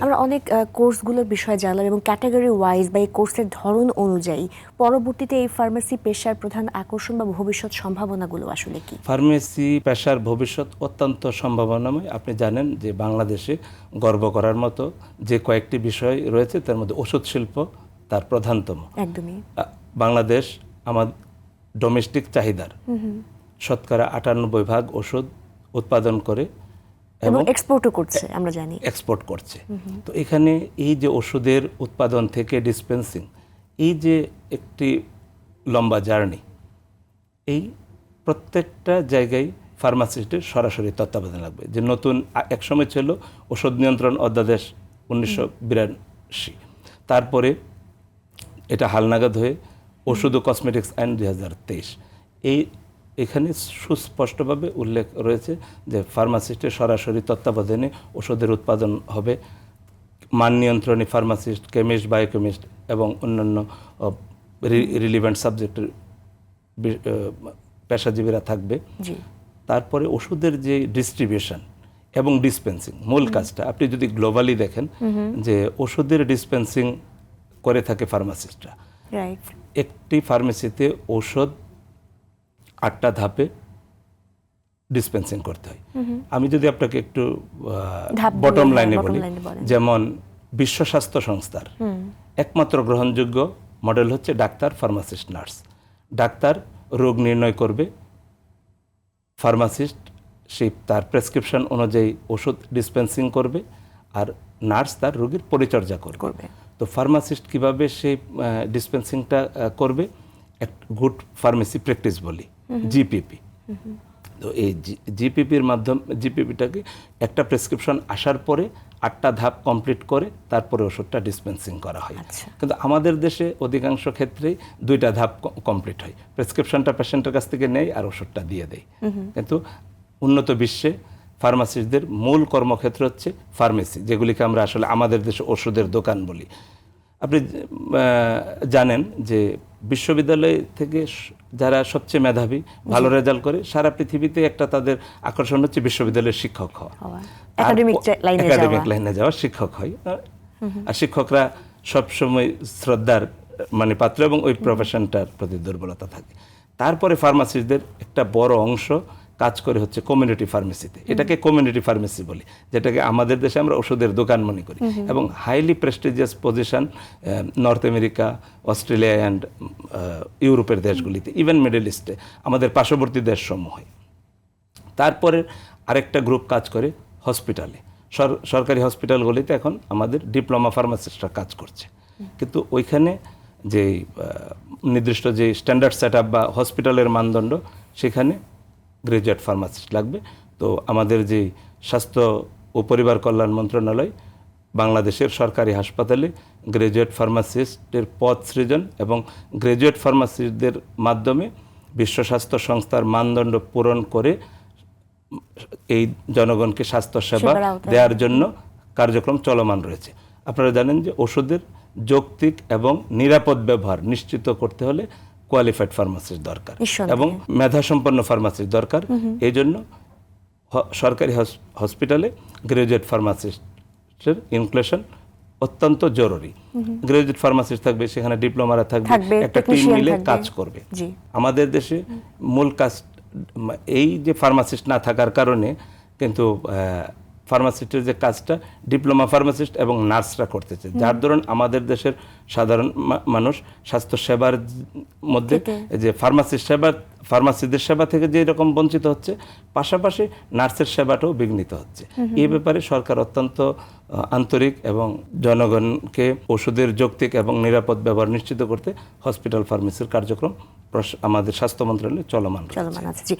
আমরা অনেক কোর্সগুলোর বিষয়ে জানলাম এবং ক্যাটাগরি ওয়াইজ বা এই কোর্সের ধরন অনুযায়ী পরবর্তীতে এই ফার্মেসি পেশার প্রধান আকর্ষণ বা ভবিষ্যৎ সম্ভাবনাগুলো আসলে কি? ফার্মেসি পেশার ভবিষ্যৎ অত্যন্ত সম্ভাবনাময়। আপনি জানেন যে বাংলাদেশে গর্ব করার মতো যে কয়েকটি বিষয় রয়েছে তার মধ্যে ওষুধ শিল্প তার প্রধানতম। একদমই। বাংলাদেশ আমার ডোমেস্টিক চাহিদার শতকরা 98% ওষুধ উৎপাদন করে এবং এক্সপোর্টও করছে, আমরা জানি এক্সপোর্ট করছে। তো এখানে এই যে ওষুধের উৎপাদন থেকে ডিসপেন্সিং, এই যে একটি লম্বা জার্নি, এই প্রত্যেকটা জায়গায় ফার্মাসিস্টের সরাসরি তত্ত্বাবধান লাগবে। যে নতুন একসময় ছিল ওষুধ নিয়ন্ত্রণ অধ্যাদেশ 1982, তারপরে এটা হালনাগাদ হয়ে ওষুধ ও কসমেটিক্স আইন 2023। এখানে সুস্পষ্টভাবে উল্লেখ রয়েছে যে ফার্মাসিস্টের সরাসরি তত্ত্বাবধানে ওষুধের উৎপাদন হবে। মান নিয়ন্ত্রণী ফার্মাসিস্ট, কেমিস্ট, বায়োকেমিস্ট এবং অন্যান্য রিলিভেন্ট সাবজেক্টের পেশাজীবীরা থাকবে। তারপরে ওষুধের যে ডিস্ট্রিবিউশন এবং ডিসপেন্সিং, মূল কাজটা আপনি যদি গ্লোবালি দেখেন যে ওষুধের ডিসপেন্সিং করে থাকে ফার্মাসিস্টরা। একটি ফার্মেসিতে ঔষধ 8টা ধাপে ডিসপেন্সিং করতে হয়। আমি যদি আপনাকে একটু বটম লাইনে বলি, যেমন বিশ্ব স্বাস্থ্য সংস্থার একমাত্র গ্রহণযোগ্য মডেল হচ্ছে ডাক্তার, ফার্মাসিস্ট, নার্স। ডাক্তার রোগ নির্ণয় করবে, ফার্মাসিস্ট সেই তার প্রেসক্রিপশন অনুযায়ী ওষুধ ডিসপেন্সিং করবে, আর নার্স তার রোগীর পরিচর্যা করবে। তো ফার্মাসিস্ট কিভাবে সেই ডিসপেন্সিংটা করবে, এক গুড ফার্মেসি প্র্যাকটিস বলি, জিপিপি। তো এই জিপিপির মাধ্যমে, জিপিপিটাকে একটা প্রেসক্রিপশন আসার পরে 8টা ধাপ কমপ্লিট করে তারপরে ওষুধটা ডিসপেন্সিং করা হয়। কিন্তু আমাদের দেশে অধিকাংশ ক্ষেত্রেই 2টা ধাপ কমপ্লিট হয়। প্রেসক্রিপশনটা পেশেন্টের কাছ থেকে নেয় আর ওষুধটা দিয়ে দেয়। কিন্তু উন্নত বিশ্বে ফার্মাসিস্টদের মূল কর্মক্ষেত্র হচ্ছে ফার্মেসি, যেগুলিকে আমরা আসলে আমাদের দেশে ওষুধের দোকান বলি। আপনি জানেন যে বিশ্ববিদ্যালয় থেকে যারা সবচেয়ে মেধাবী, ভালো রেজাল্ট করে, সারা পৃথিবীতে একটা তাদের আকর্ষণ হচ্ছে বিশ্ববিদ্যালয়ের শিক্ষক হওয়া, একাডেমিক লাইনে যাওয়া, শিক্ষক হয়। আর শিক্ষকরা সবসময় শ্রদ্ধার পাত্র এবং ওই প্রফেশনটার প্রতি দুর্বলতা থাকে। তারপরে ফার্মাসিস্টদের একটা বড় অংশ কাজ করে হচ্ছে কমিউনিটি ফার্মেসিতে। এটাকে কমিউনিটি ফার্মেসি বলি, যেটাকে আমাদের দেশে আমরা ওষুধের দোকান মনে করি। এবং highly prestigious position north America, Australia and ইউরোপের দেশগুলিতে, ইভেন মিডল ইস্টে, আমাদের পার্শ্ববর্তী দেশসমূহে। তারপরে আরেকটা গ্রুপ কাজ করে হসপিটালে, সরকারি হসপিটালগুলিতে এখন আমাদের ডিপ্লোমা ফার্মাসিস্টরা কাজ করছে। কিন্তু ওইখানে যে নির্দিষ্ট যে স্ট্যান্ডার্ড সেট আপ বা হসপিটালের মানদণ্ড, সেখানে গ্রাজুয়েট ফার্মাসিস্ট লাগবে। তো আমাদের যে স্বাস্থ্য ও পরিবার কল্যাণ মন্ত্রণালয় বাংলাদেশের সরকারি হাসপাতালে গ্রাজুয়েট ফার্মাসিস্টের পদ সৃজন এবং গ্রাজুয়েট ফার্মাসিস্টদের মাধ্যমে বিশ্ব স্বাস্থ্য সংস্থার মানদণ্ড পূরণ করে এই জনগণকে স্বাস্থ্যসেবা দেওয়ার জন্য কার্যক্রম চলমান রয়েছে। আপনারা জানেন যে ওষুধের যৌক্তিক এবং নিরাপদ ব্যবহার নিশ্চিত করতে হলে কোয়ালিফাইড ফার্মাসিস্ট দরকার এবং মেধাসম্পন্ন ফার্মাসিস্ট দরকার। এই জন্য সরকারি হসপিটালে গ্রাজুয়েট ফার্মাসিস্টের ইনক্লুশন অত্যন্ত জরুরি। গ্রাজুয়েট ফার্মাসিস্ট থাকবে, সেখানে ডিপ্লোমারা থাকবে, একটা টিম মিলে কাজ করবে। আমাদের দেশে মূল কাজ এই যে ফার্মাসিস্ট না থাকার কারণে কিন্তু ফার্মাসিস্টের যে কাজটা ডিপ্লোমা ফার্মাসিস্ট এবং নার্সরা করতেছে, যার দরুন আমাদের দেশের সাধারণ মানুষ স্বাস্থ্য সেবার মধ্যে যে ফার্মাসিস্টদের সেবা থেকে যে রকম বঞ্চিত হচ্ছে, পাশাপাশি নার্সের সেবাটাও বিঘ্নিত হচ্ছে। এই ব্যাপারে সরকার অত্যন্ত আন্তরিক এবং জনগণকে ওষুধের যৌক্তিক এবং নিরাপদ ব্যবহার নিশ্চিত করতে হসপিটাল ফার্মেসির কার্যক্রম আমাদের স্বাস্থ্য মন্ত্রণালয়ে চলমান আছে।